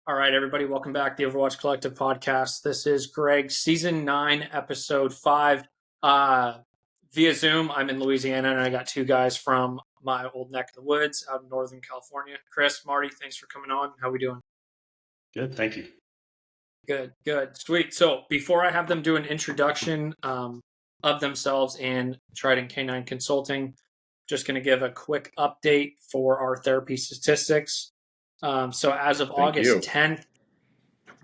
All right, everybody, welcome back to the Overwatch Collective podcast. This is Greg, season 9, episode 5. Via Zoom, I'm in Louisiana, and I got two guys from my old neck of the woods out in Northern California. Chris, Marty, thanks for coming on. How we doing? Good, thank you. Good, sweet. So before I have them do an introduction of themselves and Trident K9 Consulting, just going to give a quick update for our therapy statistics. So as of August 10th,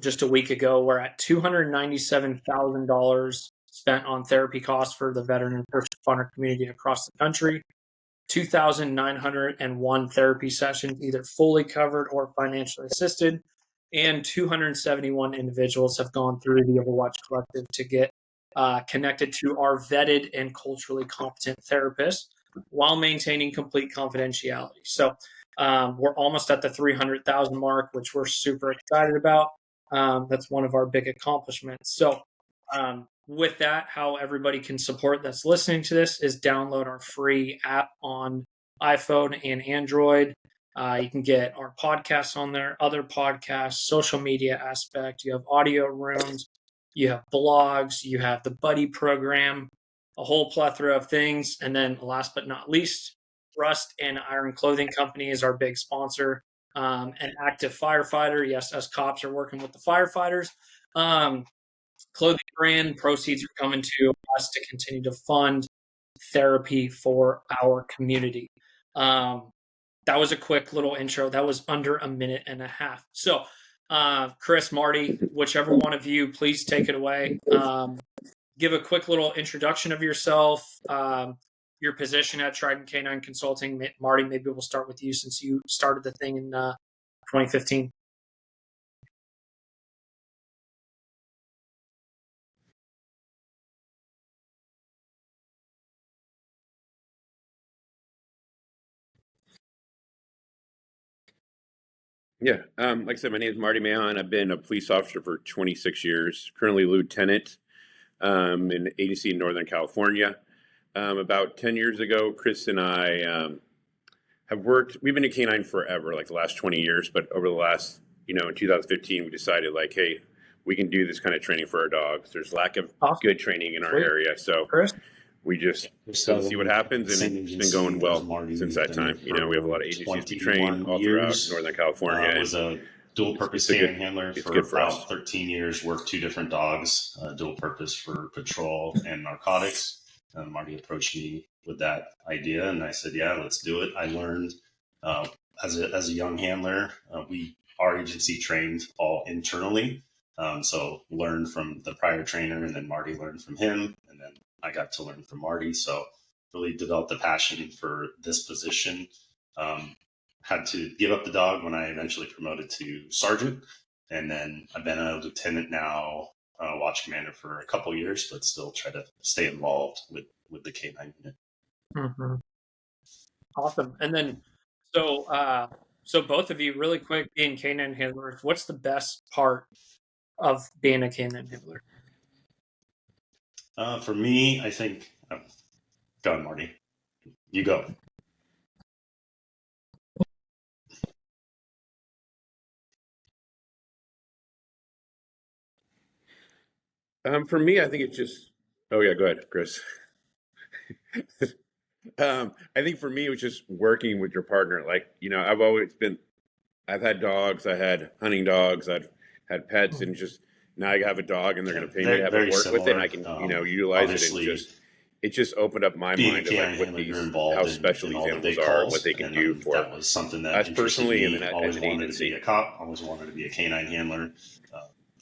just a week ago, we're at $297,000 spent on therapy costs for the veteran and first responder community across the country. 2,901 therapy sessions, either fully covered or financially assisted, and 271 individuals have gone through the Overwatch Collective to get connected to our vetted and culturally competent therapists while maintaining complete confidentiality. So we're almost at the 300,000 mark, which we're super excited about. That's one of our big accomplishments. So with that, how everybody can support that's listening to this is download our free app on iPhone and Android. You can get our podcasts on there, other podcasts, social media aspect. You have audio rooms, you have blogs, you have the buddy program, a whole plethora of things. And then last but not least, Rust and Iron Clothing Company is our big sponsor. An active firefighter. Yes, us cops are working with the firefighters. Clothing brand proceeds are coming to us to continue to fund therapy for our community. That was a quick little intro. That was under a minute and a half. So, Chris, Marty, whichever one of you, please take it away. Give a quick little introduction of yourself, your position at Trident K9 Consulting. Marty, maybe we'll start with you since you started the thing in 2015. Yeah, like I said, my name is Marty Mahon. I've been a police officer for 26 years, currently lieutenant in an agency in Northern California. About 10 years ago, Chris and I have worked, we've been a K9 forever, like the last 20 years, but over the last, in 2015, we decided like, hey, we can do this kind of training for our dogs. There's lack of good training in our area. So Chris? We just see what happens, and it's been going well since that time. We have a lot of agencies to train all throughout Northern California. I was a dual-purpose canine handler for about 13 years, worked two different dogs, dual-purpose for patrol and narcotics. Marty approached me with that idea, and I said, yeah, let's do it. I learned as a young handler, our agency trained all internally, so learned from the prior trainer, and then Marty learned from him, and then I got to learn from Marty, so really developed a passion for this position. Had to give up the dog when I eventually promoted to sergeant, and then I've been a lieutenant now, watch commander for a couple years, but still try to stay involved with the K9 unit. Mm-hmm. Awesome. And then, so both of you, really quick, being K9 handlers, what's the best part of being a K9 handler? For me, I think, go on, Marty. You go. For me, I think it's just, oh yeah, go ahead, Chris. I think for me, it was just working with your partner. Like, I've had dogs, I had hunting dogs, I've had pets, and just now I have a dog and they're going to pay me to have it work with it, and I can, utilize it, and it just opened up my mind of like how special these animals are, and what they can do for that was something that us personally, and then always as an wanted agency. To be a cop, always wanted to be a canine handler.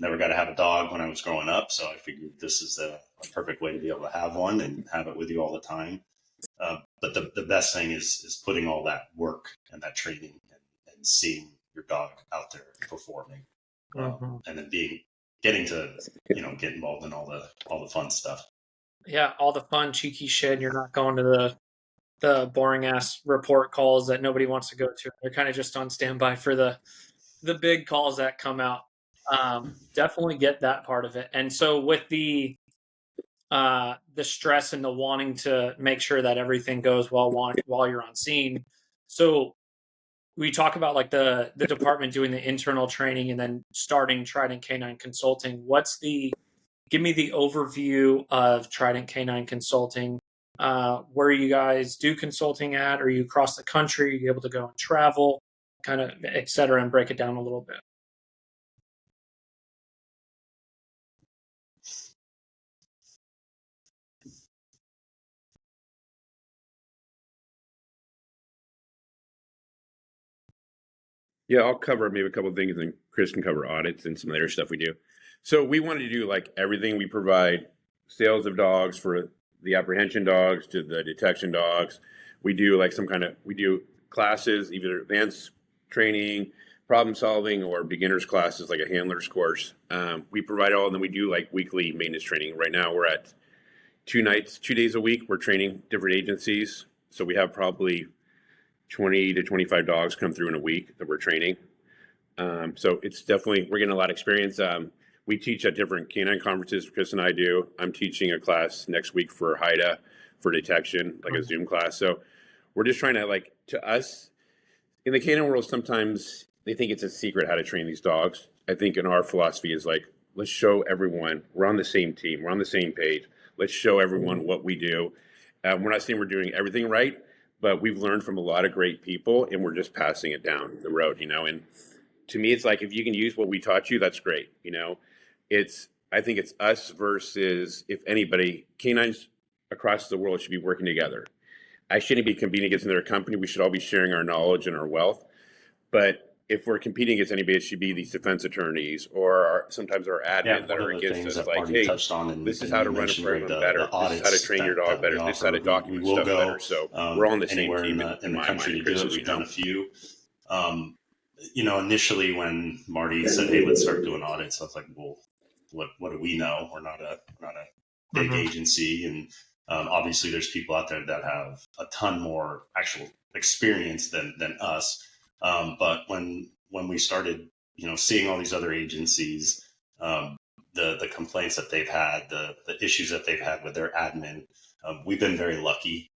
Never got to have a dog when I was growing up, so I figured this is a perfect way to be able to have one and have it with you all the time. But the best thing is putting all that work and that training and seeing your dog out there performing, and then getting to get involved in all the fun stuff. Yeah, all the fun cheeky shit. You're not going to the boring ass report calls that nobody wants to go to. They're kind of just on standby for the big calls that come out. Definitely get that part of it. And so with the stress and the wanting to make sure that everything goes well while you're on scene. So we talk about like the department doing the internal training and then starting Trident K9 Consulting. Give me the overview of Trident K9 Consulting. Where you guys do consulting at? Are you across the country? Are you able to go and travel, kind of, et cetera, and break it down a little bit? Yeah, I'll cover maybe a couple of things, and Chris can cover audits and some other stuff we do. So we wanted to do like everything. We provide sales of dogs for the apprehension dogs to the detection dogs. We do like we do classes, either advanced training, problem solving, or beginners classes like a handler's course. We provide all, and then we do like weekly maintenance training. Right now we're at 2 days a week. We're training different agencies. So we have probably 20 to 25 dogs come through in a week that we're training. So it's definitely, we're getting a lot of experience. We teach at different canine conferences, Chris and I do. I'm teaching a class next week for HIDA for detection, like a Zoom class. So we're just trying to, like, to us, in the canine world, sometimes they think it's a secret how to train these dogs. I think in our philosophy is like, let's show everyone we're on the same team, we're on the same page. Let's show everyone what we do. We're not saying we're doing everything right, but we've learned from a lot of great people, and we're just passing it down the road, And to me, it's like, if you can use what we taught you, that's great, I think it's us versus, if anybody, canines across the world should be working together. I shouldn't be competing against another company. We should all be sharing our knowledge and our wealth. But if we're competing against anybody, it should be these defense attorneys or sometimes our admin that are against us. Like, hey, this is how to run a program better. This is how to train your dog better. This is how to document stuff better. So we're all on the same team in the country to do it. We've done a few. Initially when Marty said, "Hey, let's start doing audits," I was like, "Well, what do we know? We're not a big agency, and obviously there's people out there that have a ton more actual experience than us." But when we started, seeing all these other agencies, the complaints that they've had, the issues that they've had with their admin, we've been very lucky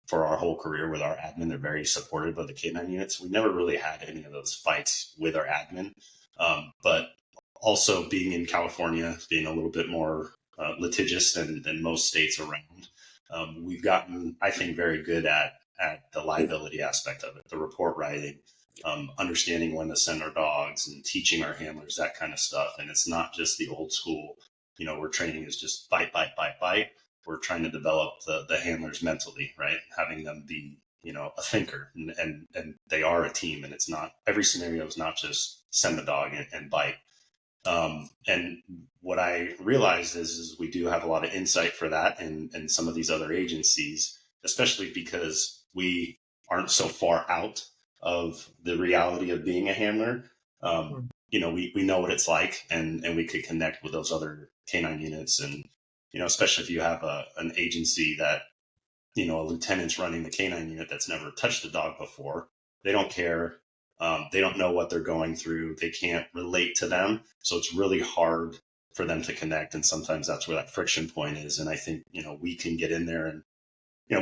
for our whole career with our admin. They're very supportive of the K9 units. We never really had any of those fights with our admin, but also being in California, being a little bit more litigious than most states around, we've gotten, I think, very good at the liability aspect of it, the report writing, understanding when to send our dogs and teaching our handlers that kind of stuff. And it's not just the old school, where training is just bite, bite, bite, bite. We're trying to develop the handlers mentally, right? Having them be, a thinker, and they are a team, and it's not, every scenario is not just send the dog and bite. And what I realized is we do have a lot of insight for that and some of these other agencies, especially because we aren't so far out of the reality of being a handler. We know what it's like, and we could connect with those other canine units. And, especially if you have an agency that, a lieutenant's running the canine unit that's never touched a dog before, they don't care. They don't know what they're going through. They can't relate to them. So it's really hard for them to connect. And sometimes that's where that friction point is. And I think, we can get in there and,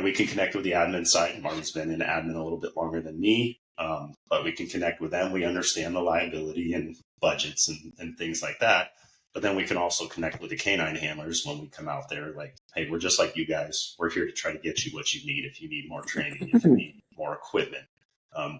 we can connect with the admin side. Marty's been in admin a little bit longer than me, but we can connect with them. We understand the liability and budgets and things like that. But then we can also connect with the canine handlers when we come out there. Like, hey, we're just like you guys. We're here to try to get you what you need. If you need more training, if you need more equipment,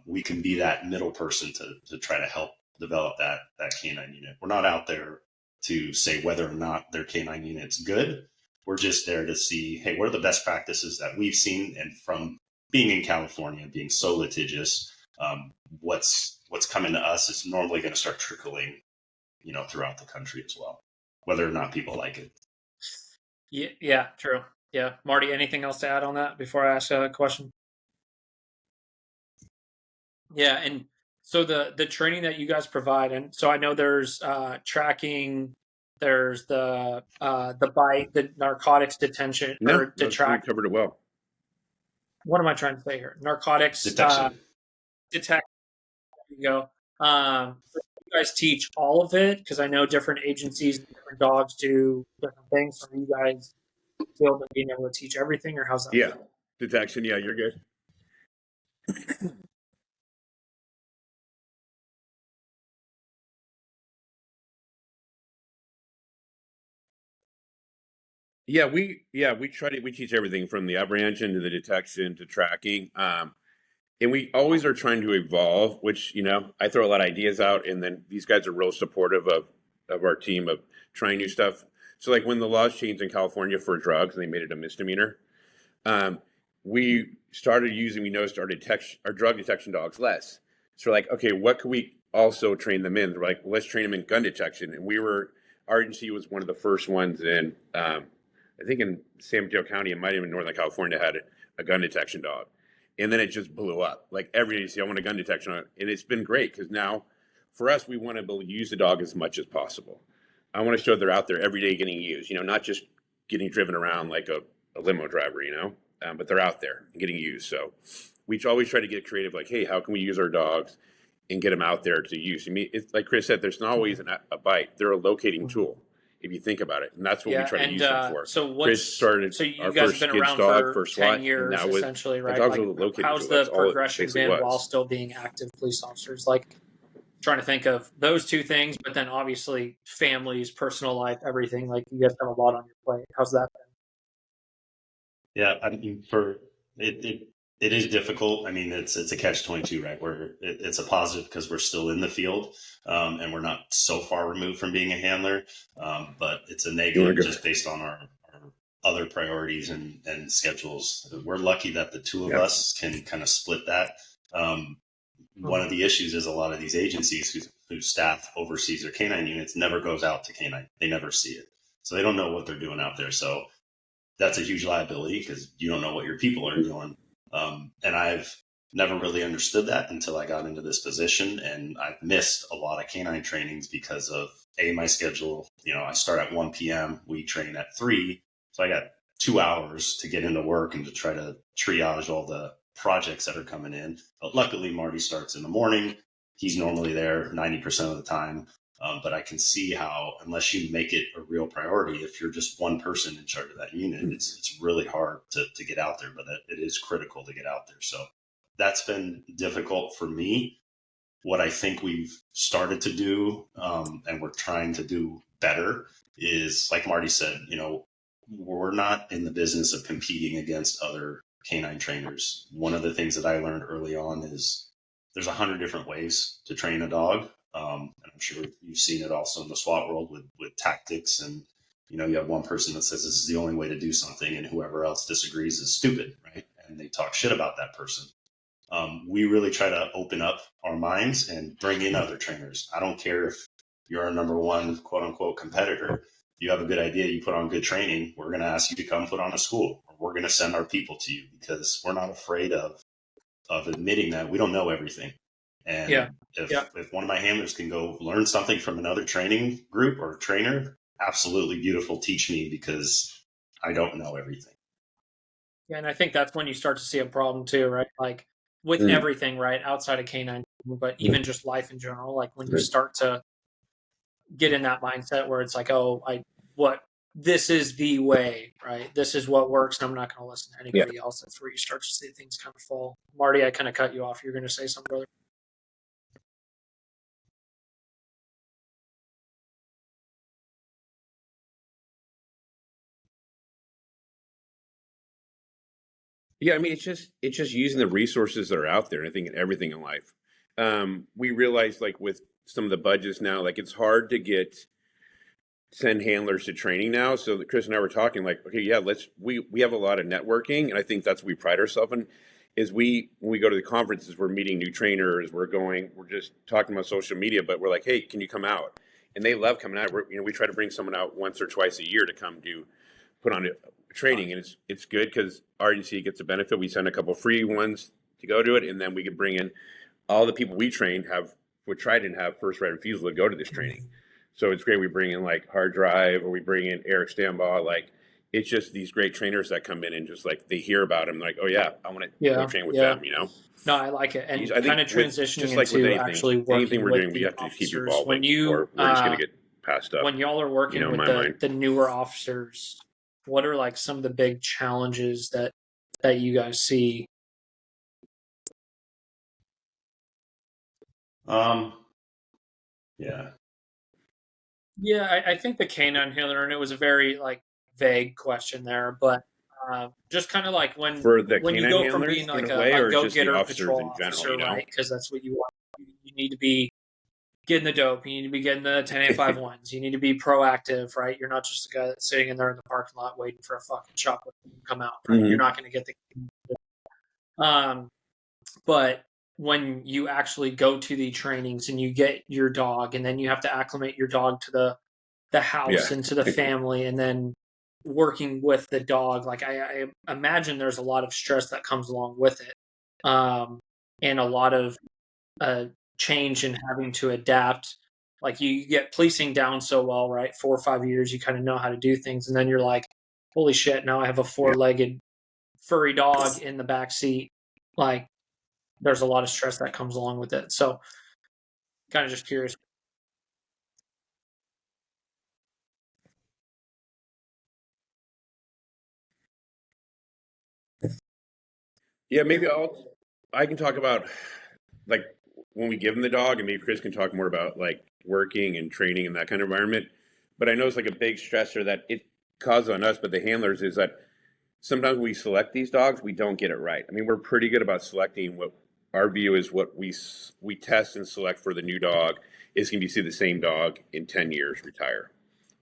we can be that middle person to try to help develop that canine unit. We're not out there to say whether or not their canine unit's good. We're just there to see, hey, what are the best practices that we've seen? And from being in California, being so litigious, what's coming to us is normally going to start trickling, throughout the country as well, whether or not people like it. Yeah, true. Yeah. Marty, anything else to add on that before I ask a question? Yeah, and so the training that you guys provide, and so I know there's tracking, there's the bite, the narcotics detention, or detract. You covered it well. What am I trying to say here? Narcotics detection. There you go. You guys teach all of it, because I know different agencies, different dogs do different things. Are you guys still being able to teach everything, or how's that? Yeah, detection. Yeah, you're good. Yeah, we teach everything from the apprehension to the detection to tracking. And we always are trying to evolve, which, I throw a lot of ideas out, and then these guys are real supportive of our team of trying new stuff. So like when the laws changed in California for drugs and they made it a misdemeanor, we noticed our drug detection dogs less. So we're like, okay, what could we also train them in? We're like, well, let's train them in gun detection. And our agency was one of the first ones in, I think in San Mateo County, it might even Northern California had a gun detection dog. And then it just blew up. Like every agency, I want a gun detection on it. And it's been great because now for us, we want to be able to use the dog as much as possible. I want to show they're out there every day getting used, not just getting driven around like a limo driver, but they're out there and getting used. So we always try to get creative, like, hey, how can we use our dogs and get them out there to use? I mean, it's like Chris said, there's not always a bite. They're a locating tool if you think about it, and that's what we try to use them for. So Chris started you our guys first have been kids around dog for for SWAT, 10 years, and that was essentially, right? dogs are the locating how's tool. the progression been while still being active police officers? Like, trying to think of those two things, but then obviously families, personal life, everything. Like, you guys have a lot on your plate. How's that been? Yeah, I mean, it is difficult. I mean, it's a catch-22, right? Where it's a positive because we're still in the field, and we're not so far removed from being a handler. But it's a negative just based on our other priorities and schedules. We're lucky that the two of us can kind of split that. One of the issues is a lot of these agencies whose staff oversees their canine units never goes out to canine. They never see it. So they don't know what they're doing out there. So that's a huge liability because you don't know what your people are doing. And I've never really understood that until I got into this position. And I've missed a lot of canine trainings because of my schedule. I start at 1 p.m. We train at 3. So I got 2 hours to get into work and to try to triage all the projects that are coming in. But luckily, Marty starts in the morning. He's normally there 90% of the time. But I can see how, unless you make it a real priority, if you're just one person in charge of that unit, it's really hard to get out there, but it is critical to get out there. So that's been difficult for me. What I think we've started to do, and we're trying to do better, is like Marty said, we're not in the business of competing against other canine trainers. One of the things that I learned early on is there's 100 different ways to train a dog. And I'm sure you've seen it also in the SWAT world with tactics, and you have one person that says this is the only way to do something, and whoever else disagrees is stupid, right? And they talk shit about that person. We really try to open up our minds and bring in other trainers. I don't care if you're our number one quote unquote competitor. You have a good idea, you put on good training, we're going to ask you to come put on a school, or we're going to send our people to you, because we're not afraid of admitting that we don't know everything. And if one of my handlers can go learn something from another training group or trainer, absolutely beautiful. Teach me, because I don't know everything. Yeah, and I think that's when you start to see a problem too, right? Like with everything, right? Outside of canine, but even just life in general. Like when you start to get in that mindset where it's like, oh, this is the way, right? This is what works, and I'm not going to listen to anybody else. That's where you start to see things kind of fall. Marty, I kind of cut you off. You're going to say something, brother. Yeah, I mean, it's just using the resources that are out there. I think in everything in life, we realize like with some of the budgets now, like it's hard to send handlers to training now. So Chris and I were talking like, okay, yeah, we have a lot of networking, and I think that's what we pride ourselves in. Is when we go to the conferences, we're meeting new trainers, we're just talking about social media, but we're like, hey, can you come out? And they love coming out. We try to bring someone out once or twice a year to come put on training, and it's good because our agency gets a benefit. We send a couple free ones to go to it, and then we can bring in all the people we train would try to have first right refusal to go to this training. So it's great. We bring in like Hard Drive, or we bring in Eric Stambaugh. Like it's just these great trainers that come in and just like they hear about them, like, oh yeah, I want to go train with them. No, I like it, and I kind of transitioning into actually working anything we're with doing, we have to keep evolving. When you, or we're just going to get passed up. When y'all are working with the newer officers, what are like some of the big challenges that you guys see? Yeah. Yeah, I think the canine handler, and it was a very like vague question there, but just kind of like when For the you canine go from handlers being like in a way, or just the go-getter officers patrol in general, officer, you know? right? Because that's what you want. You need to be getting the dope. You need to be getting the 10-851s. You need to be proactive, right? You're not just a guy that's sitting in there in the parking lot waiting for a fucking shoplifter to come out, right? You're not going to get the. But when you actually go to the trainings and you get your dog, and then you have to acclimate your dog to the house and to the family, and then working with the dog, like I imagine there's a lot of stress that comes along with it, and a lot of change in having to adapt. Like you get policing down so well, right? 4 or 5 years, you kind of know how to do things, and then you're like, holy shit, now I have a 4-legged furry dog in the back seat. Like there's a lot of stress that comes along with it. So kind of just curious. Yeah, maybe I can talk about like when we give them the dog, and maybe Chris can talk more about like working and training in that kind of environment. But I know it's like a big stressor that it causes on us, but the handlers is that sometimes we select these dogs, we don't get it right. I mean, we're pretty good about selecting what our view is, what we test and select for the new dog is going to be see the same dog in 10 years retire.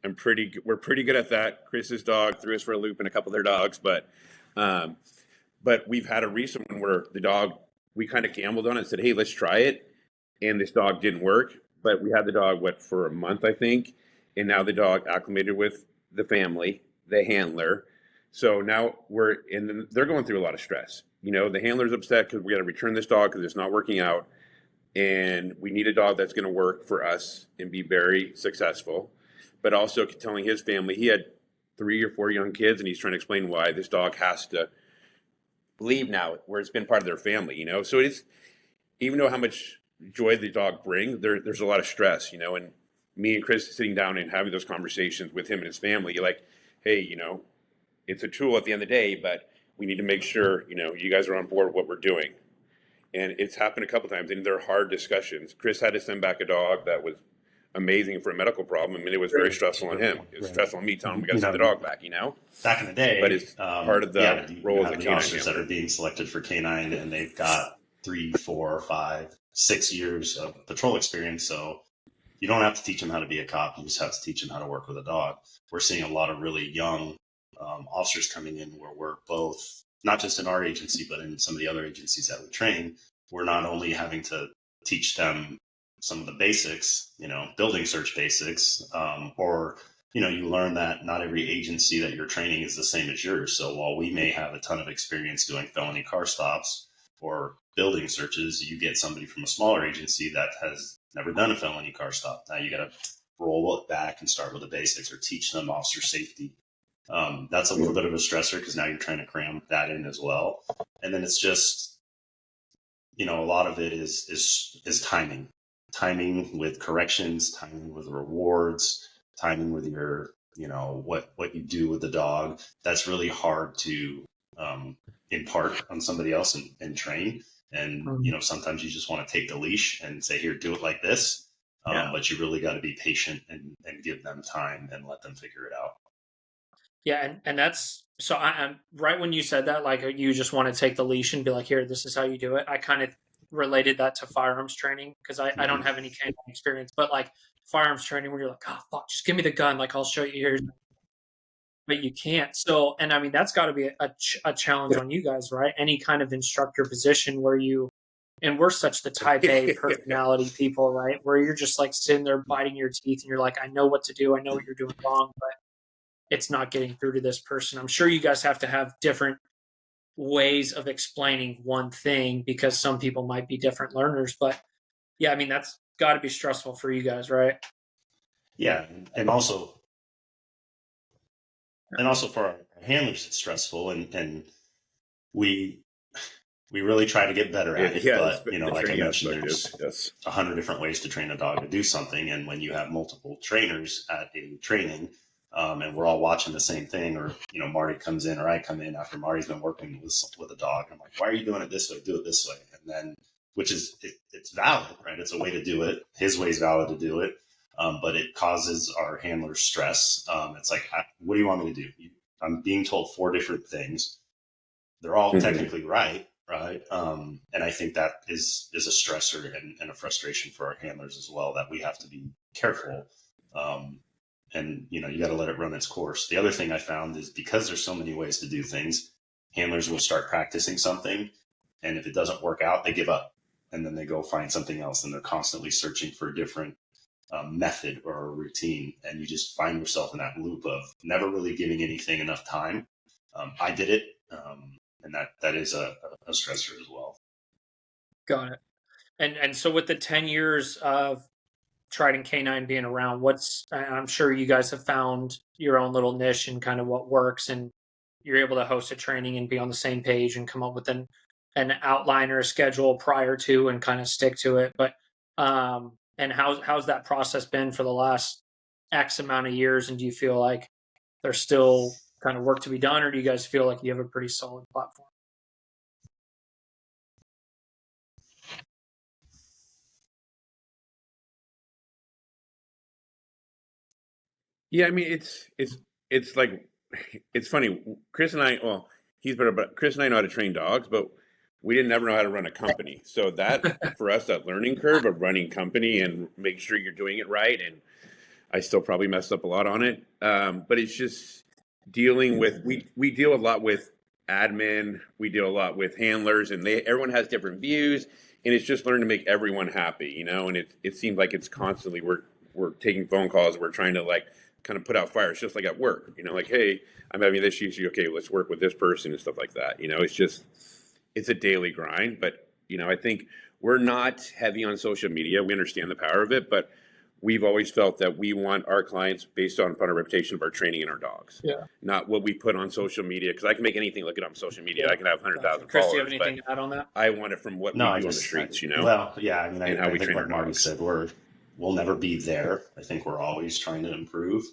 We're pretty good at that. Chris's dog threw us for a loop and a couple of their dogs, but we've had a recent one where the dog, we kind of gambled on it and said, hey, let's try it. And this dog didn't work, but we had the dog, for a month, I think. And now the dog acclimated with the family, the handler. So now they're going through a lot of stress. You know, the handler's upset because we got to return this dog because it's not working out. And we need a dog that's going to work for us and be very successful. But also telling his family, he had 3 or 4 young kids, and he's trying to explain why this dog has to leave now, where it's been part of their family, you know? So it's, even though how much joy the dog brings, there's a lot of stress, you know? And me and Chris sitting down and having those conversations with him and his family, you're like, hey, you know, it's a tool at the end of the day, but we need to make sure, you know, you guys are on board with what we're doing. And it's happened a couple times, and they're hard discussions. Chris had to send back a dog that was amazing for a medical problem. I mean, it was very stressful on him. It was stressful on me telling him we got to send the dog back, you know? Back in the day, but it's part of the role of the officers that are being selected for K9, and they've got 3, 4, 5, 6 years of patrol experience. So you don't have to teach them how to be a cop. You just have to teach them how to work with a dog. We're seeing a lot of really young officers coming in where we're both, not just in our agency, but in some of the other agencies that we train, we're not only having to teach them some of the basics, you know, building search basics, or, you know, you learn that not every agency that you're training is the same as yours. So while we may have a ton of experience doing felony car stops or building searches, you get somebody from a smaller agency that has never done a felony car stop. Now you got to roll it back and start with the basics or teach them officer safety. That's a little bit of a stressor because now you're trying to cram that in as well. And then it's just, you know, a lot of it is timing with corrections, timing with rewards, timing with your, you know, what you do with the dog. That's really hard to impart on somebody else and train. And, you know, sometimes you just want to take the leash and say, here, do it like this. But you really got to be patient and give them time and let them figure it out. Yeah, and that's, so I'm right when you said that, like you just want to take the leash and be like, here, this is how you do it. I kind of related that to firearms training because I don't have any canine experience, but like firearms training where you're like, oh fuck, just give me the gun, like I'll show you here, but you can't. So, and I mean that's got to be a challenge on you guys, right? Any kind of instructor position where you, and we're such the type A personality people, right? Where you're just like sitting there biting your teeth and you're like, I know what to do, I know what you're doing wrong, but it's not getting through to this person. I'm sure you guys have to have different ways of explaining one thing because some people might be different learners. But yeah, I mean, that's got to be stressful for you guys, right? Yeah. And also for our handlers, it's stressful. And we really try to get better at it. But, you know, like I mentioned, there's 100 different ways to train a dog to do something. And when you have multiple trainers at a training, and we're all watching the same thing, or, you know, Marty comes in or I come in after Marty's been working with a dog. I'm like, why are you doing it this way? Do it this way. And then, which is, it's valid, right? It's a way to do it. His way is valid to do it. but it causes our handlers stress. It's like, what do you want me to do? I'm being told 4 different things. They're all technically right. And I think that is a stressor and a frustration for our handlers as well, that we have to be careful. And you got to let it run its course. The other thing I found is, because there's so many ways to do things, handlers will start practicing something, and if it doesn't work out, they give up, and then they go find something else, and they're constantly searching for a different method or a routine, and you just find yourself in that loop of never really giving anything enough time. I did it, and that is a stressor as well. Got it. And so with the 10 years of Trident K9 being around, I'm sure you guys have found your own little niche and kind of what works, and you're able to host a training and be on the same page and come up with an outline or a schedule prior to and kind of stick to it. But and how's that process been for the last X amount of years? And do you feel like there's still kind of work to be done, or do you guys feel like you have a pretty solid platform? Yeah, I mean, it's like, it's funny. Chris and I, well, he's better, but Chris and I know how to train dogs, but we didn't ever know how to run a company. So that, for us, that learning curve of running company and making sure you're doing it right, and I still probably messed up a lot on it. But it's just dealing with, we deal a lot with admin, we deal a lot with handlers, and everyone has different views, and it's just learning to make everyone happy, and it seems like it's constantly, we're taking phone calls, we're trying to like kind of put out fires, just like at work, like, hey, I'm having this issue, okay, let's work with this person and stuff like that. It's a daily grind. But I think we're not heavy on social media. We understand the power of it, but we've always felt that we want our clients based on our reputation of our training and our dogs, not what we put on social media. Because I can make anything look good on social media. I can have 100,000 Chris, followers. do you have anything to add on that? I want it from what we do on the streets. Well, yeah, I mean, and how we think train like our Marty dogs. said, we'll never be there. I think we're always trying to improve.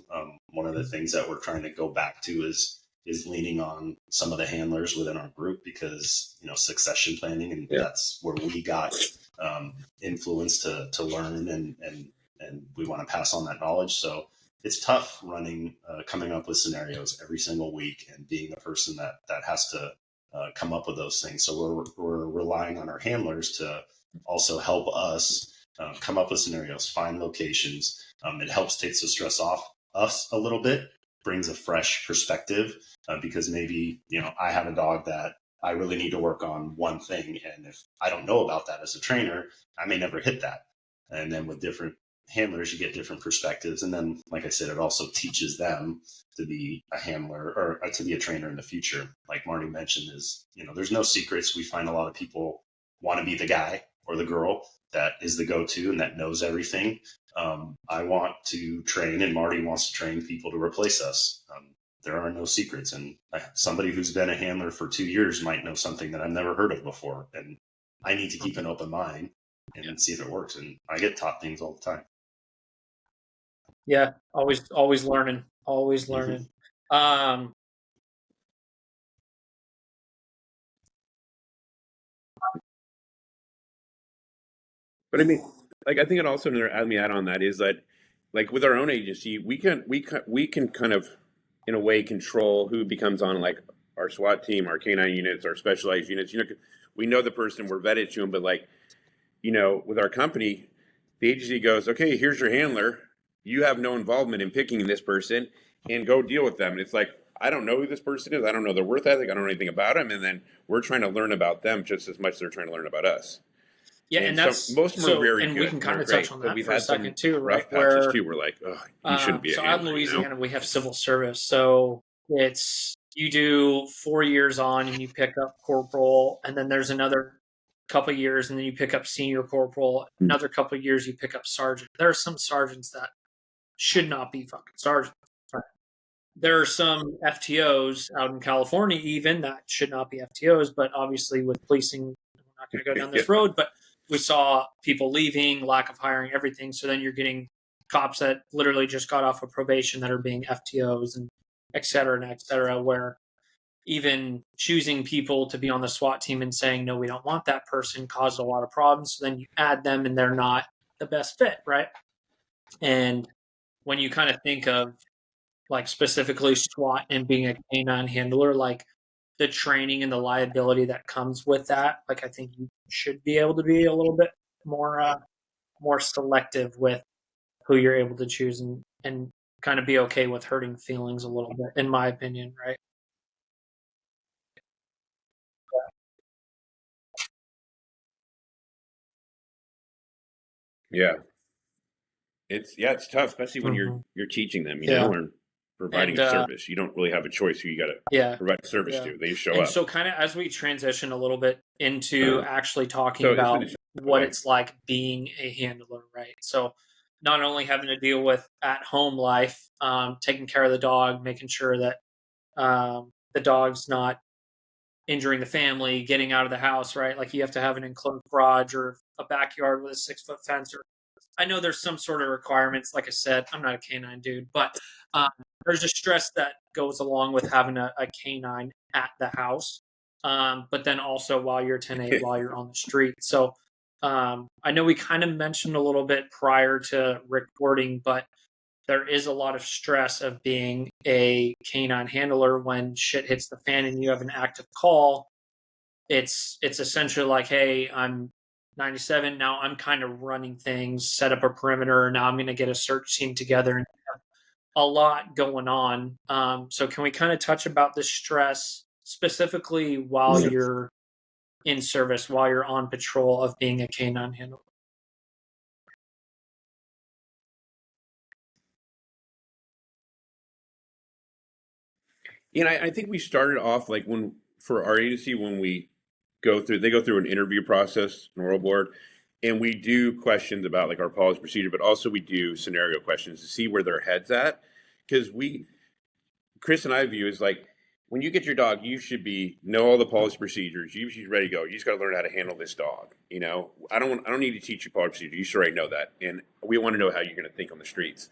One of the things that we're trying to go back to is leaning on some of the handlers within our group, because succession planning, and that's where we got influence to learn, and we want to pass on that knowledge. So it's tough running, coming up with scenarios every single week, and being a person that has to come up with those things. So we're relying on our handlers to also help us come up with scenarios, find locations. It helps takes the stress off us a little bit, brings a fresh perspective, because maybe, I have a dog that I really need to work on one thing. And if I don't know about that as a trainer, I may never hit that. And then with different handlers, you get different perspectives. And then, like I said, it also teaches them to be a handler, or to be a trainer in the future. Like Marty mentioned, is, there's no secrets. We find a lot of people want to be the guy or the girl that is the go-to and that knows everything. I want to train, and Marty wants to train people to replace us. There are no secrets, and somebody who's been a handler for 2 years might know something that I've never heard of before, and I need to keep an open mind and see if it works. And I get taught things all the time. Yeah, always learning, always learning. But I mean, like, I think it also, add on that is that, like, with our own agency, we can kind of, in a way, control who becomes on, like, our SWAT team, our K9 units, our specialized units. We know the person, we're vetted to them, but, like, with our company, the agency goes, okay, here's your handler. You have no involvement in picking this person, and go deal with them. And it's like, I don't know who this person is. I don't know their worth ethic. I don't know anything about them. And then we're trying to learn about them just as much as they're trying to learn about us. Yeah, and that's most of them are very good. We can kind of touch on that for a second too, right? Rough patches too. We're like, oh, you shouldn't be a handler. So out in Louisiana, we have civil service. So it's, you do 4 years on and you pick up corporal, and then there's another couple of years, and then you pick up senior corporal. Another couple of years, you pick up sergeant. There are some sergeants that should not be fucking sergeants. Right? There are some FTOs out in California even that should not be FTOs, but obviously with policing, we're not going to go down this road, but we saw people leaving, lack of hiring, everything. So then you're getting cops that literally just got off of probation that are being FTOs, and et cetera, where even choosing people to be on the SWAT team and saying, no, we don't want that person, caused a lot of problems. So then you add them and they're not the best fit, right? And when you kind of think of like specifically SWAT and being a canine handler, like the training and the liability that comes with that, like I think you should be able to be a little bit more selective with who you're able to choose and kind of be okay with hurting feelings a little bit, in my opinion, right? Yeah. It's tough, especially when Mm-hmm. you're teaching them, Yeah. or providing And a service. You don't really have a choice who you got to yeah, provide service yeah. to. They just show And up. so kind of as we transition a little bit into actually talking So it's been about what okay. it's like being a handler, right? So not only having to deal with at home life, taking care of the dog, making sure that the dog's not injuring the family, getting out of the house, right? Like you have to have an enclosed garage or a backyard with a 6-foot fence. Or I know there's some sort of requirements. Like I said, I'm not a canine dude, but um, there's a stress that goes along with having a canine at the house. But then also while you're 10-8, while you're on the street. So I know we kind of mentioned a little bit prior to recording, but there is a lot of stress of being a canine handler when shit hits the fan and you have an active call. It's essentially like, hey, I'm 97 now. I'm kind of running things, set up a perimeter. Now I'm going to get a search team together and have a lot going on. So can we kind of touch about the stress specifically while you're in service, while you're on patrol, of being a canine handler? I think we started off like for our agency, when they go through an interview process, an oral board, and we do questions about like our policy procedure, but also we do scenario questions to see where their head's at. Because Chris and I view is like, when you get your dog, you should know all the policy procedures. You should be ready to go. You just got to learn how to handle this dog. I don't need to teach you policy procedure. You should already know that, and we want to know how you're going to think on the streets.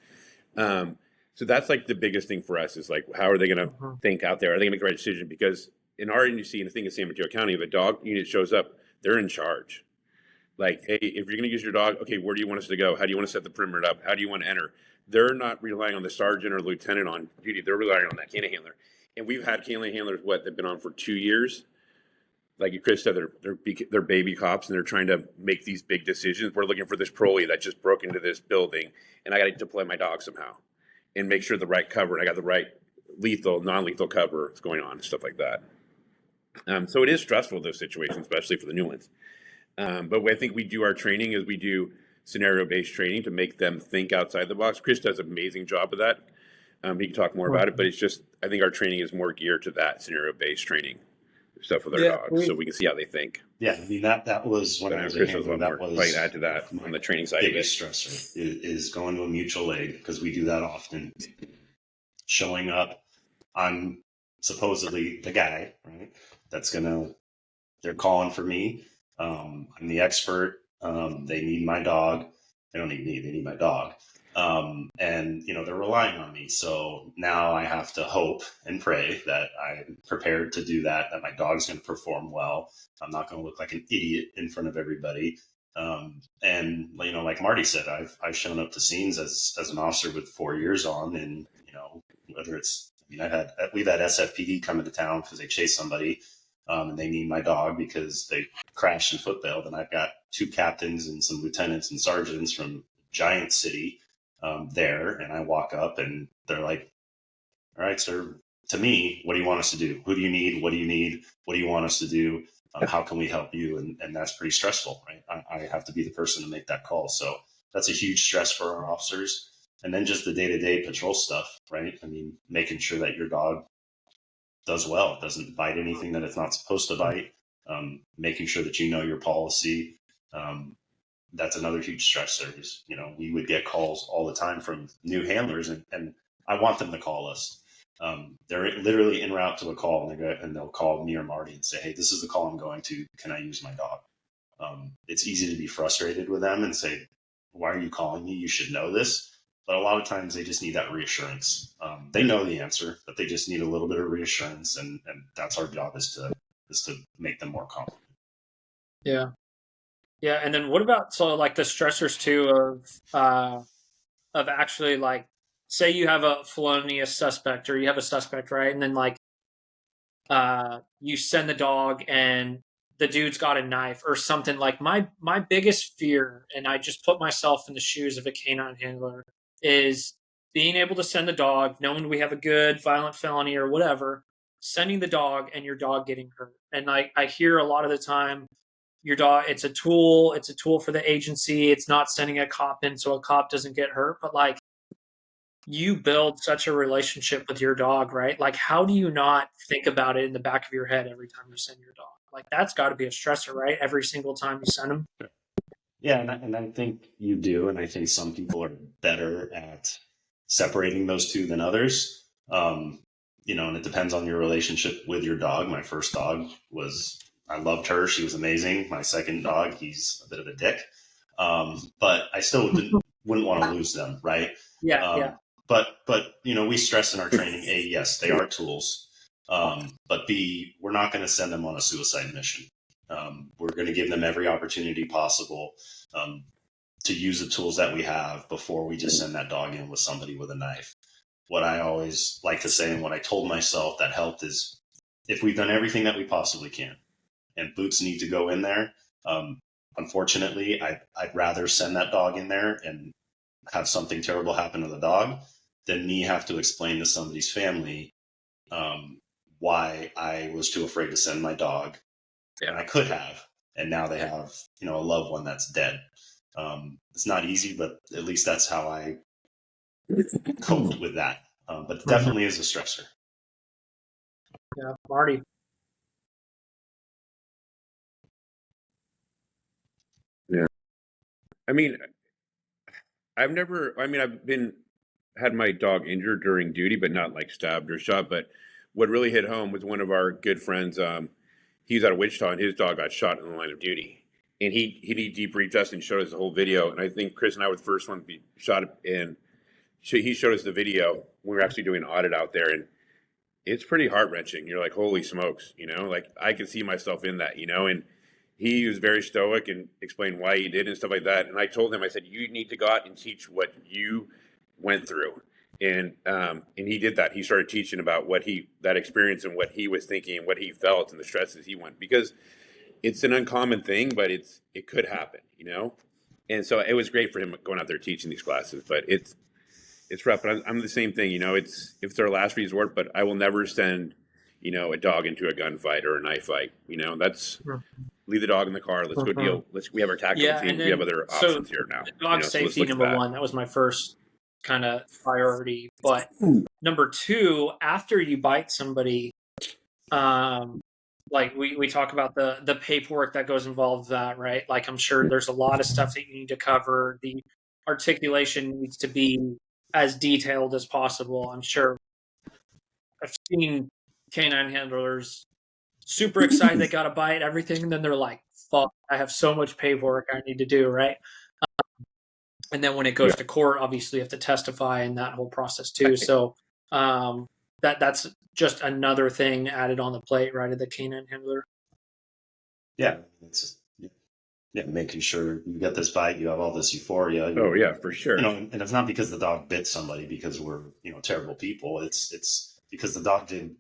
So that's like the biggest thing for us is like, how are they going to think out there? Are they going to make the right decision? Because in our agency, and the thing in San Mateo County, if a dog unit shows up, they're in charge. Like, hey, if you're going to use your dog, okay, where do you want us to go? How do you want to set the perimeter up? How do you want to enter? They're not relying on the sergeant or lieutenant on duty. They're relying on that canine handler. And we've had canine handlers, they've been on for 2 years. Like Chris said, they're baby cops, and they're trying to make these big decisions. We're looking for this parolee that just broke into this building, and I got to deploy my dog somehow and make sure the right cover, and I got the right lethal, non-lethal cover is going on and stuff like that. So it is stressful, those situations, especially for the new ones. But I think we do our training is we do scenario-based training to make them think outside the box. Chris does an amazing job of that. He can talk more about it, but it's just, I think our training is more geared to that scenario-based training stuff with our dogs, so we can see how they think. Yeah, I mean that was when I was a handler. That was might add to that on the training side. Biggest stressor is going to a mutual aid, because we do that often. Showing up, I'm supposedly the guy, right? They're calling for me. I'm the expert. They need my dog. They don't need me. They need my dog. And they're relying on me. So now I have to hope and pray that I'm prepared to do that my dog's going to perform well. I'm not going to look like an idiot in front of everybody. And like Marty said, I've shown up to scenes as an officer with 4 years on, and whether it's, we've had SFPD come into town because they chased somebody, and they need my dog because they crashed and foot bailed, and I've got 2 captains and some lieutenants and sergeants from giant city there, and I walk up and they're like, all right, sir, to me, what do you want us to do? Who do you need? What do you need? What do you want us to do? How can we help you? And that's pretty stressful, right? I have to be the person to make that call. So that's a huge stress for our officers. And then just the day-to-day patrol stuff, right? I mean, making sure that your dog does well, doesn't bite anything that it's not supposed to bite, making sure that your policy. That's another huge stressor. We would get calls all the time from new handlers, and I want them to call us. They're literally en route to a call, and they'll call me or Marty and say, hey, this is the call I'm going to. Can I use my dog? It's easy to be frustrated with them and say, why are you calling me? You should know this. But a lot of times they just need that reassurance. They know the answer, but they just need a little bit of reassurance, and that's our job is to make them more confident. Yeah. Yeah, and then what about, so like the stressors too of of actually, like, say you have a felonious suspect, or you have a suspect, right? And then, like, you send the dog and the dude's got a knife or something. Like, my biggest fear, and I just put myself in the shoes of a canine handler, is being able to send the dog, knowing we have a good violent felony or whatever, sending the dog and your dog getting hurt. And I hear a lot of the time, your dog, it's a tool for the agency. It's not sending a cop in so a cop doesn't get hurt. But, like, you build such a relationship with your dog, right? Like, how do you not think about it in the back of your head every time you send your dog? Like, that's got to be a stressor, right? Every single time you send them. Yeah, and I think you do, and I think some people are better at separating those two than others. And it depends on your relationship with your dog. My first dog I loved her. She was amazing. My second dog, he's a bit of a dick. But I still wouldn't want to lose them, right? Yeah. But we stress in our training, A, yes, they are tools. But B, we're not going to send them on a suicide mission. We're going to give them every opportunity possible to use the tools that we have before we just send that dog in with somebody with a knife. What I always like to say, and what I told myself that helped, is if we've done everything that we possibly can and boots need to go in there, unfortunately, I'd rather send that dog in there and have something terrible happen to the dog than me have to explain to somebody's family why I was too afraid to send my dog. And I could have, and now they have, a loved one that's dead. It's not easy, but at least that's how I coped with that. But it definitely is a stressor. Yeah, Marty. Yeah. I mean, I've had my dog injured during duty, but not like stabbed or shot. But what really hit home was one of our good friends. He was out of Wichita, and his dog got shot in the line of duty. And he debriefed us and showed us the whole video. And I think Chris and I were the first one to be shot. And he showed us the video. We were actually doing an audit out there, and it's pretty heart wrenching. You're like, holy smokes, like I could see myself in that, and he was very stoic and explained why he did and stuff like that. And I told him, I said, you need to go out and teach what you went through. And he did that. He started teaching about that experience and what he was thinking and what he felt and the stresses he went, because it's an uncommon thing, but it could happen, And so it was great for him going out there teaching these classes, but it's rough. But I'm the same thing, it's our last resort, but I will never send, a dog into a gunfight or a knife fight. That's leave the dog in the car. Let's go deal. We have our tactical team. We have other options here now. Dog safety, number one, that was my first kind of priority. But number two, after you bite somebody, like we talk about the paperwork that goes involved with that, right? Like, I'm sure there's a lot of stuff that you need to cover. The articulation needs to be as detailed as possible. I'm sure I've seen canine handlers super excited they got a bite, everything, and then they're like, fuck, I have so much paperwork I need to do, right? And then when it goes to court, obviously you have to testify in that whole process too. So that's just another thing added on the plate, right, of the canine handler. Yeah, it's making sure you get this bite, you have all this euphoria. Oh yeah, for sure. And it's not because the dog bit somebody because we're terrible people. It's because the dog did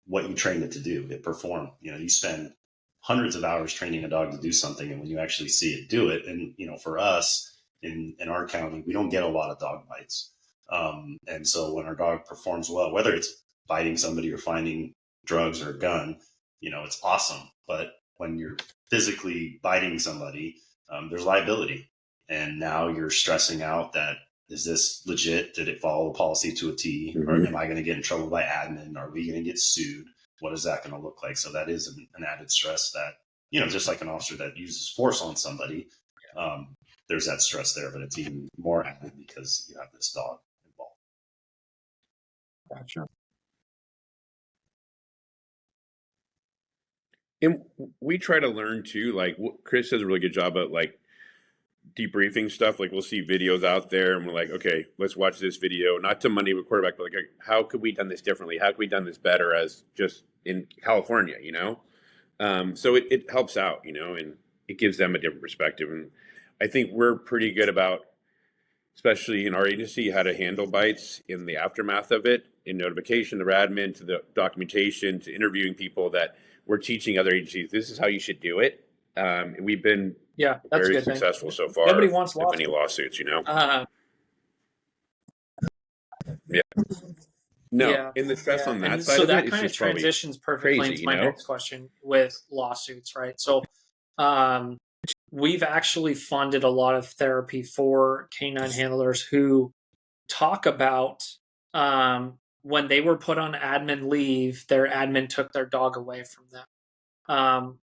what you trained it to do. It performed. You spend hundreds of hours training a dog to do something, and when you actually see it do it, and for us in our county, we don't get a lot of dog bites. And so when our dog performs well, whether it's biting somebody or finding drugs or a gun, it's awesome. But when you're physically biting somebody, there's liability. And now you're stressing out that, is this legit? Did it follow the policy to a T? Mm-hmm. Or am I going to get in trouble by admin? Are we going to get sued? What is that going to look like? So that is an added stress that, just like an officer that uses force on somebody, there's that stress there, but it's even more added because you have this dog involved. Gotcha. And we try to learn too, like Chris does a really good job at like debriefing stuff. Like we'll see videos out there and we're like, okay, let's watch this video, not to Monday with quarterback, but like, how could we done this differently? How could we done this better as just in California, So it helps out, and it gives them a different perspective. And I think we're pretty good about especially in our agency, how to handle bites in the aftermath of it, in notification, the admin, to the documentation, to interviewing people, that we're teaching other agencies, this is how you should do it. We've been that's very a good successful thing. so far. Nobody wants with any lawsuits, Yeah. No, Yeah, and the stress on that and side so of that it is kind of just probably transitions perfectly crazy, into my next question with lawsuits, right? So, we've actually funded a lot of therapy for canine handlers who talk about when they were put on admin leave, their admin took their dog away from them.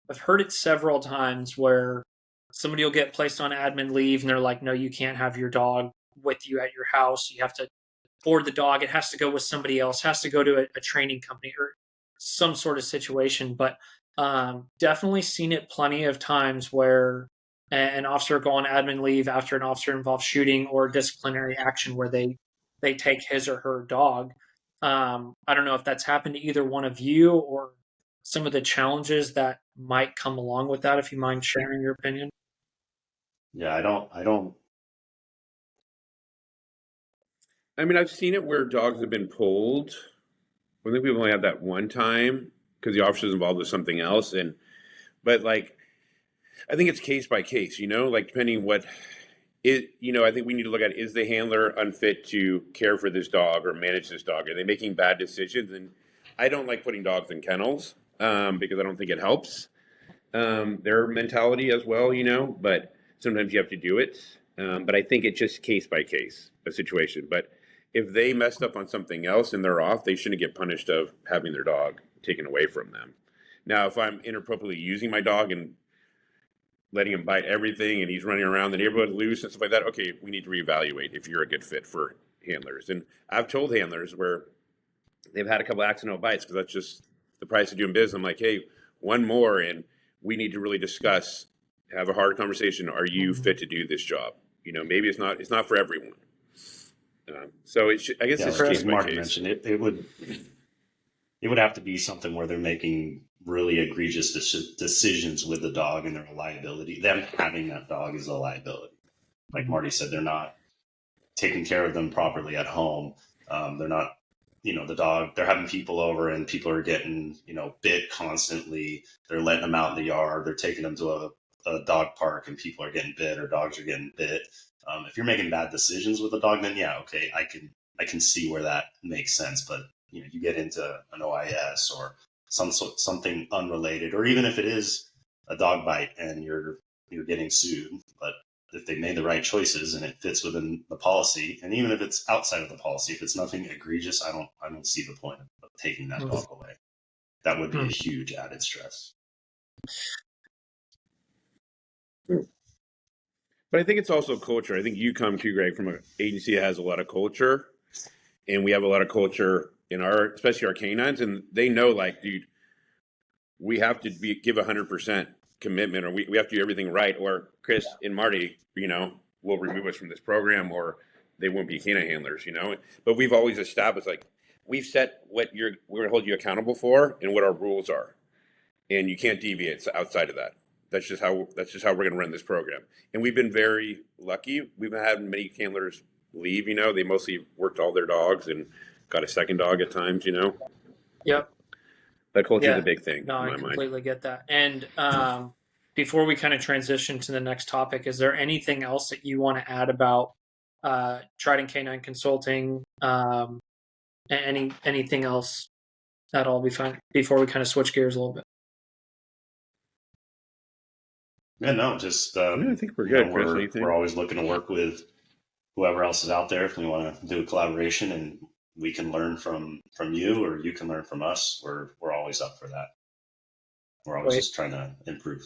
I've heard it several times where somebody will get placed on admin leave and they're like, no, you can't have your dog with you at your house. You have to board the dog. It has to go with somebody else, has to go to a training company or some sort of situation. But definitely seen it plenty of times where an officer go on admin leave after an officer involved shooting or disciplinary action where they take his or her dog. I don't know if that's happened to either one of you or some of the challenges that might come along with that, if you mind sharing your opinion. Yeah, I don't. I mean, I've seen it where dogs have been pulled. I think we've only had that one time because the officer's involved with something else, but like, I think it's case by case, like depending what it, I think we need to look at, is the handler unfit to care for this dog or manage this dog? Are they making bad decisions? And I don't like putting dogs in kennels because I don't think it helps their mentality as well, but sometimes you have to do it. But I think it's just case by case, a situation. But if they messed up on something else and they're off, they shouldn't get punished of having their dog taken away from them. Now, if I'm inappropriately using my dog and letting him bite everything and he's running around the neighborhood loose and stuff like that, okay, we need to reevaluate if you're a good fit for handlers. And I've told handlers where they've had a couple accidental bites because that's just the price of doing business. I'm like, hey, one more, and we need to really discuss, have a hard conversation. Are you fit to do this job? Maybe it's not for everyone. So I guess it's case by Marty case. mentioned, it would have to be something where they're making really egregious decisions with the dog and they're a liability. Them having that dog is a liability. Like Marty said, they're not taking care of them properly at home. They're not, the dog, they're having people over and people are getting, bit constantly. They're letting them out in the yard. They're taking them to a dog park and people are getting bit or dogs are getting bit. If you're making bad decisions with a dog, then yeah, okay, I can see where that makes sense. But you get into an OIS or something unrelated, or even if it is a dog bite and you're getting sued, but if they made the right choices and it fits within the policy, and even if it's outside of the policy, if it's nothing egregious, I don't see the point of taking that dog away. That would be a huge added stress. But I think it's also culture. I think you come to, Greg, from an agency that has a lot of culture, and we have a lot of culture in especially our canines, and they know, like, dude, we have to give 100% commitment, or we have to do everything right, or Chris and Marty, will remove us from this program, or they won't be canine handlers, But we've always established, like, we've set what we're going to hold you accountable for and what our rules are, and you can't deviate outside of that. That's just how we're going to run this program. And we've been very lucky. We've had many handlers leave. They mostly worked all their dogs and got a second dog at times. Yep. That culture is a big thing. No, in my I mind. completely get that. And before we kind of transition to the next topic, is there anything else that you want to add about Trident K9 Consulting? Anything else that'll be fine before we kind of switch gears a little bit? Yeah, no, just I think we're good, Chris. We're always looking to work with whoever else is out there if we want to do a collaboration and we can learn from you or you can learn from us. We're always up for that. We're always just trying to improve.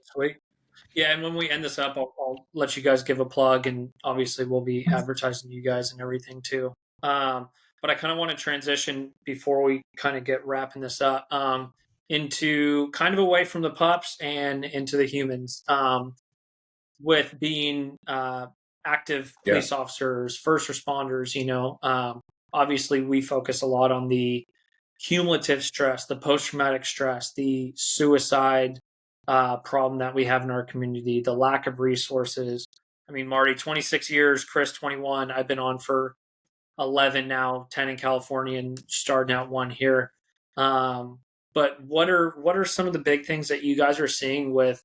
Sweet. Yeah, and when we end this up, I'll let you guys give a plug, and obviously we'll be advertising you guys and everything too. But I kind of want to transition before we kind of get wrapping this up into kind of away from the pups and into the humans. With being active police officers, first responders, obviously we focus a lot on the cumulative stress, the post-traumatic stress, the suicide problem that we have in our community, the lack of resources, I mean, Marty, 26 years, Chris, 21. I've been on for 11 now, 10 in California and starting out 1 here. But what are some of the big things that you guys are seeing with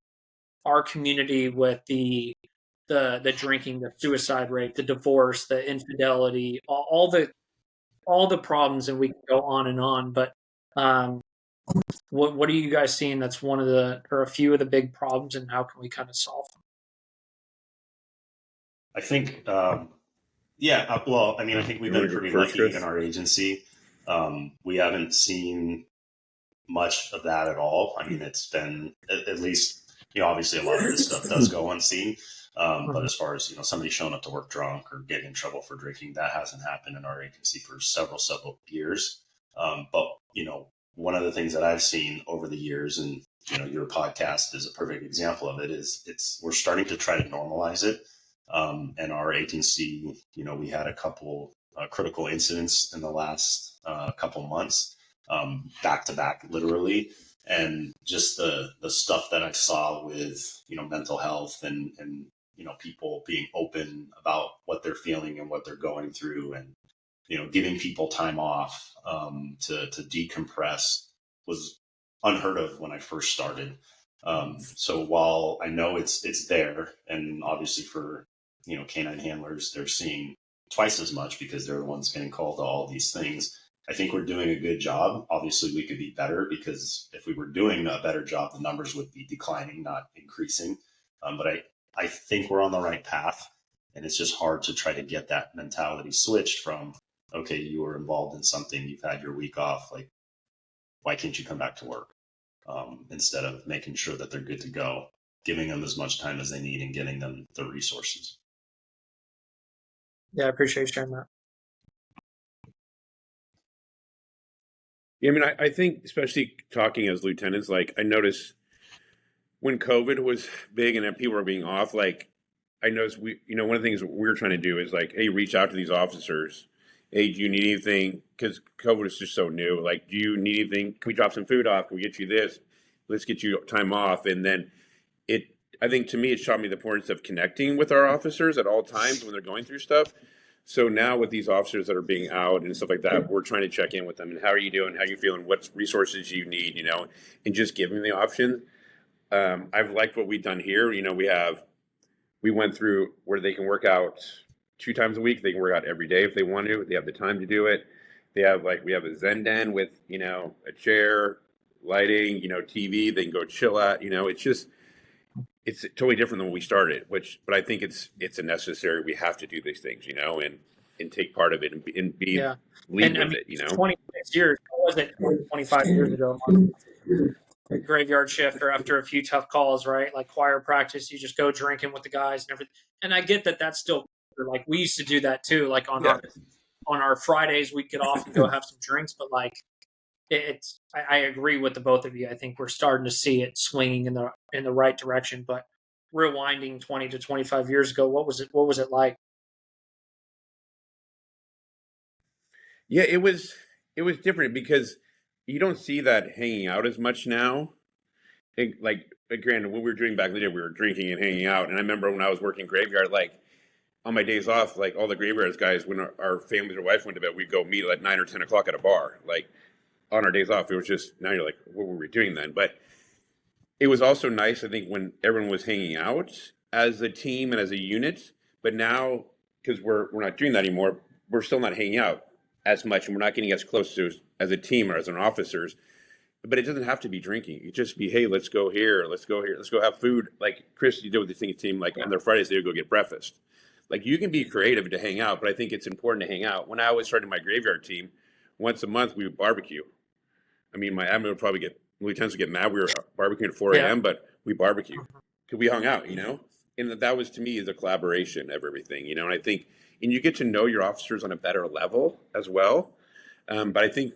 our community, with the drinking, the suicide rate, the divorce, the infidelity, all the problems, and we can go on and on. But what are you guys seeing that's one of the, or a few of the big problems, and how can we kind of solve them? I think, well, I mean, I think we've been pretty lucky in our agency. We haven't seen much of that at all. I mean, it's been at least, obviously a lot of this stuff does go unseen. But as far as, somebody showing up to work drunk or getting in trouble for drinking, that hasn't happened in our agency for several years. But, one of the things that I've seen over the years, and, your podcast is a perfect example of it, is we're starting to try to normalize it. And our agency, we had a couple critical incidents in the last couple months, back to back, literally. And just the stuff that I saw with, mental health and people being open about what they're feeling and what they're going through, and, giving people time off to decompress was unheard of when I first started. So while I know it's there, and obviously for, canine handlers, they're seeing twice as much because they're the ones getting called to all these things. I think we're doing a good job. Obviously, we could be better, because if we were doing a better job, the numbers would be declining, not increasing. But I think we're on the right path, and it's just hard to try to get that mentality switched from, okay, you were involved in something, you've had your week off, like, why can't you come back to work? Instead of making sure that they're good to go, giving them as much time as they need and getting them the resources. Yeah, I appreciate you sharing that. Yeah, I mean, I think, especially talking as lieutenants, like, I noticed when COVID was big and people were being off, like, I noticed one of the things we're trying to do is, like, hey, reach out to these officers. Hey, do you need anything? Because COVID is just so new. Like, do you need anything? Can we drop some food off? Can we get you this? Let's get you time off. And then I think, to me, it showed me the importance of connecting with our officers at all times when they're going through stuff. So now with these officers that are being out and stuff like that, we're trying to check in with them. And how are you doing? How are you feeling? What resources you need, and just giving them the option. I've liked what we've done here. We went through where they can work out 2 times a week. They can work out every day if they want to. They have the time to do it. We have a Zen den with, a chair, lighting, TV. They can go chill at, it's totally different than when we started, but I think it's a necessary. We have to do these things, and take part of it and be lead with it, 26 years. What was it 25 years ago? Graveyard shift, or after a few tough calls, right? Like choir practice, you just go drinking with the guys and everything. And I get that that's still, like, we used to do that too. Like on our Fridays, we'd get off and go have some drinks. But like, I agree with the both of you. I think we're starting to see it swinging in the right direction. But rewinding 20 to 25 years ago, what was it like? Yeah, it was different because you don't see that hanging out as much now. Granted, when we were doing back in the day, we were drinking and hanging out. And I remember when I was working graveyard, like on my days off, like all the graveyards guys, when our families or wife went to bed, we'd go meet at 9 or 10 o'clock at a bar. Like on our days off, it was just, now you're like, what were we doing then? But it was also nice, I think, when everyone was hanging out as a team and as a unit. But now, because we're not doing that anymore, we're still not hanging out as much, and we're not getting as close to as a team or as an officers. But it doesn't have to be drinking. It just be, hey, let's go here, let's go have food. Like Chris, you did with the thing team, like on their Fridays they would go get breakfast. Like you can be creative to hang out, but I think it's important to hang out. When I was starting my graveyard team, once a month we would barbecue. I mean, my admin would probably lieutenants would get mad. We were barbecuing at 4 a.m., but we barbecue because we hung out, And that was, to me, is a collaboration of everything, And I think, and you get to know your officers on a better level as well. But I think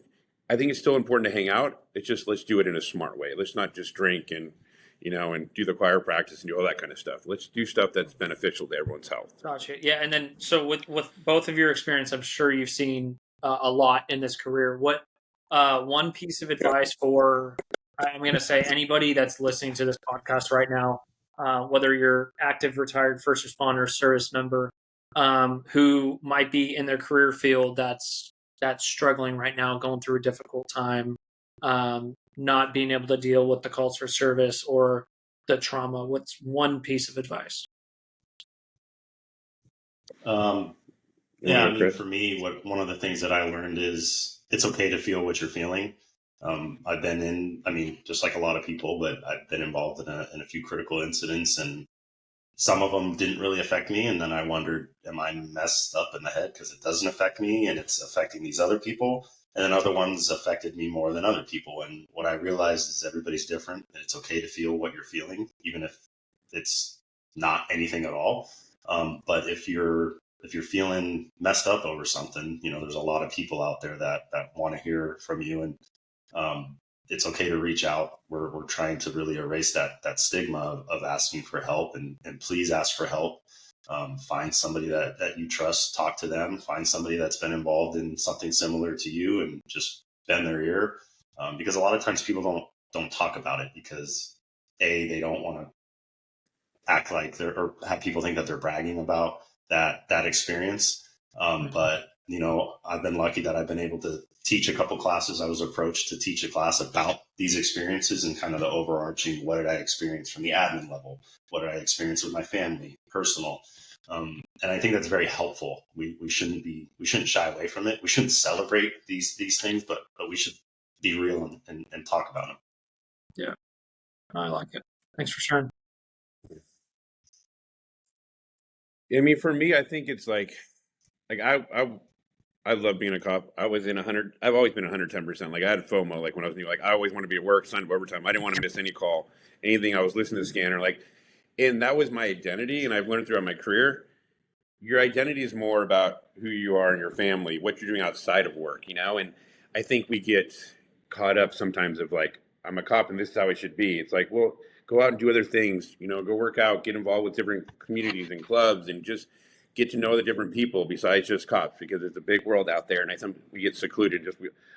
it's still important to hang out. It's just, let's do it in a smart way. Let's not just drink and do the choir practice and do all that kind of stuff. Let's do stuff that's beneficial to everyone's health. Gotcha. Yeah, and then so with both of your experience, I'm sure you've seen a lot in this career. What one piece of advice for, I'm going to say, anybody that's listening to this podcast right now, whether you're active, retired, first responder, service member, who might be in their career field that's struggling right now, going through a difficult time, not being able to deal with the calls for service or the trauma? What's one piece of advice? Yeah, I mean, for me, one of the things that I learned is it's okay to feel what you're feeling. I've been just like a lot of people, but I've been involved in a few critical incidents, and some of them didn't really affect me. And then I wondered, am I messed up in the head because it doesn't affect me and it's affecting these other people? And then other ones affected me more than other people. And what I realized is everybody's different, and it's okay to feel what you're feeling, even if it's not anything at all. But if you're feeling messed up over something, there's a lot of people out there that want to hear from you, and it's okay to reach out. We're trying to really erase that stigma of asking for help, and please ask for help. Find somebody that you trust, talk to them, find somebody that's been involved in something similar to you, and just bend their ear. Because a lot of times people don't talk about it because they don't want to act like or have people think that they're bragging about that experience. But I've been lucky that I've been able to teach a couple classes. I was approached to teach a class about these experiences and kind of the overarching, what did I experience from the admin level? What did I experience with my family, personal? And I think that's very helpful. We shouldn't shy away from it. We shouldn't celebrate these things, but we should be real and talk about them. Yeah, I like it. Thanks for sharing. I mean, for me, I think it's like I love being a cop. I was in 100. I've always been 110%. Like I had FOMO. Like when I was new, like I always want to be at work, sign up overtime. I didn't want to miss any call, anything. I was listening to the scanner, and that was my identity. And I've learned throughout my career, your identity is more about who you are and your family, what you're doing outside of work, And I think we get caught up sometimes of like, I'm a cop and this is how it should be. It's like, well, go out and do other things, go work out, get involved with different communities and clubs, and just get to know the different people besides just cops, because it's a big world out there. And I think we get secluded.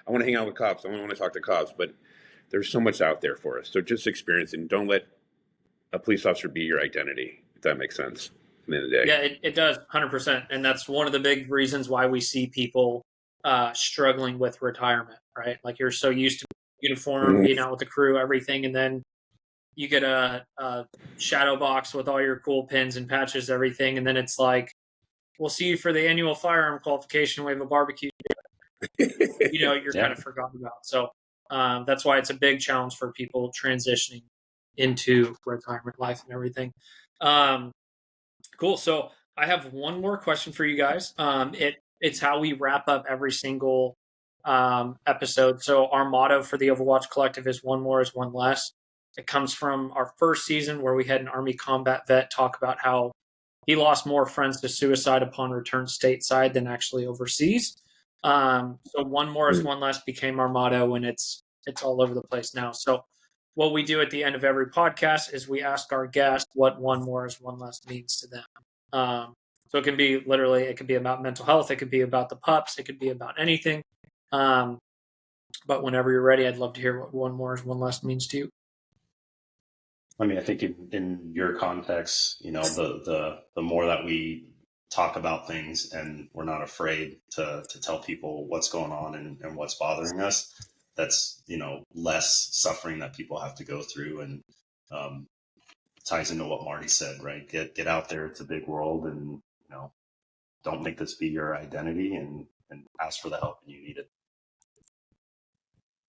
I want to hang out with cops. I only want to talk to cops, but there's so much out there for us. So just experience it, and don't let a police officer be your identity, if that makes sense. At the end of the day. Yeah, it does, 100%. And that's one of the big reasons why we see people struggling with retirement, right? Like you're so used to uniform, being out with the crew, everything, and then you get a shadow box with all your cool pins and patches, everything, and then it's like, we'll see you for the annual firearm qualification. We have a barbecue. You're kind of forgotten about. So that's why it's a big challenge for people transitioning into retirement life and everything. Cool. So I have one more question for you guys. It's how we wrap up every single episode. So our motto for the Overwatch Collective is one more is one less. It comes from our first season where we had an Army combat vet talk about how he lost more friends to suicide upon return stateside than actually overseas. So one more is one less became our motto, and it's all over the place now. So what we do at the end of every podcast is we ask our guests what one more is one less means to them. So it can be it could be about mental health. It could be about the pups. It could be about anything. But whenever you're ready, I'd love to hear what one more is one less means to you. I mean, I think in your context, the more that we talk about things and we're not afraid to tell people what's going on and what's bothering us, that's, less suffering that people have to go through, and ties into what Marty said, right? Get out there. It's a big world, and, don't make this be your identity, and ask for the help when you need it.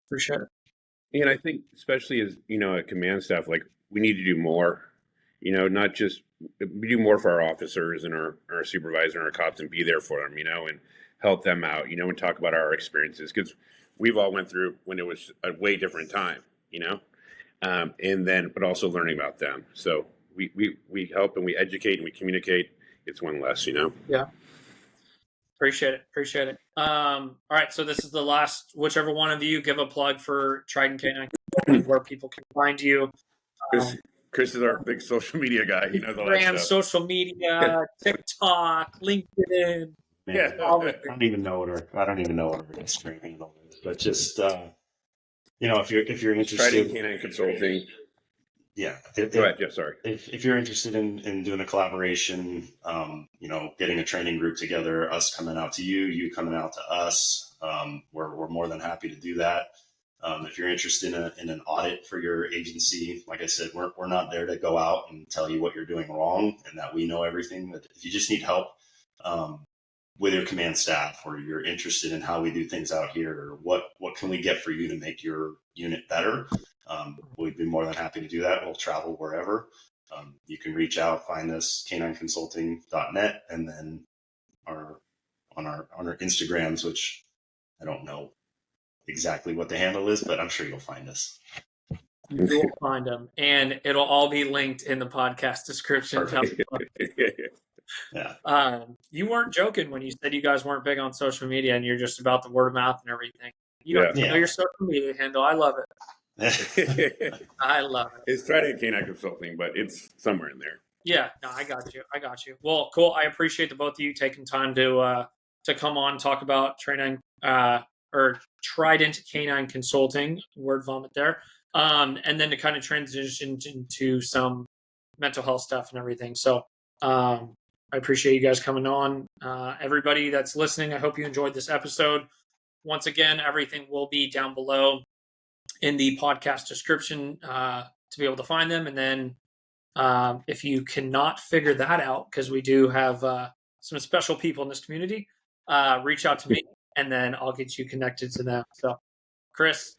Appreciate it. And I think especially as, a command staff, like we need to do more, not just we do more for our officers and our supervisor and our cops, and be there for them, and help them out, and talk about our experiences, because we've all went through when it was a way different time, and then, but also learning about them. So we help and we educate and we communicate. It's one less, Yeah. Appreciate it. All right. So this is the last, whichever one of you give a plug for Trident K9 Consulting, where people can find you. Chris is our big social media guy. He knows all that Instagram, stuff. social media, TikTok, LinkedIn. Man, I don't even know what our Instagram handle is, but just if you're interested, Trident K9 Consulting. Yeah. Go ahead. Yeah, sorry. If you're interested in doing a collaboration, getting a training group together, us coming out to you, you coming out to us, we're more than happy to do that. If you're interested in an audit for your agency, like I said, we're not there to go out and tell you what you're doing wrong and that we know everything. But if you just need help with your command staff, or you're interested in how we do things out here, or what can we get for you to make your unit better, we'd be more than happy to do that. We'll travel wherever. You can reach out, find us, k9consulting.net, and then on our Instagrams, which I don't know exactly what the handle is, but I'm sure you'll find us. You will find them, and it'll all be linked in the podcast description. Yeah. You weren't joking when you said you guys weren't big on social media and you're just about the word of mouth and everything. You don't know your social media handle. I love it. I love it. It's Trident K9 Consulting, but it's somewhere in there. Yeah, no, I got you. Well, cool. I appreciate the both of you taking time to come on, talk about Trident K9 Consulting, word vomit there, and then to kind of transition into some mental health stuff and everything. So I appreciate you guys coming on. Everybody that's listening, I hope you enjoyed this episode. Once again, everything will be down below in the podcast description to be able to find them. And then if you cannot figure that out, because we do have some special people in this community, reach out to me and then I'll get you connected to them. So Chris,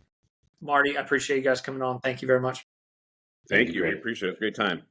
Marty, I appreciate you guys coming on. Thank you very much. Thank you. We appreciate it. It's a great time.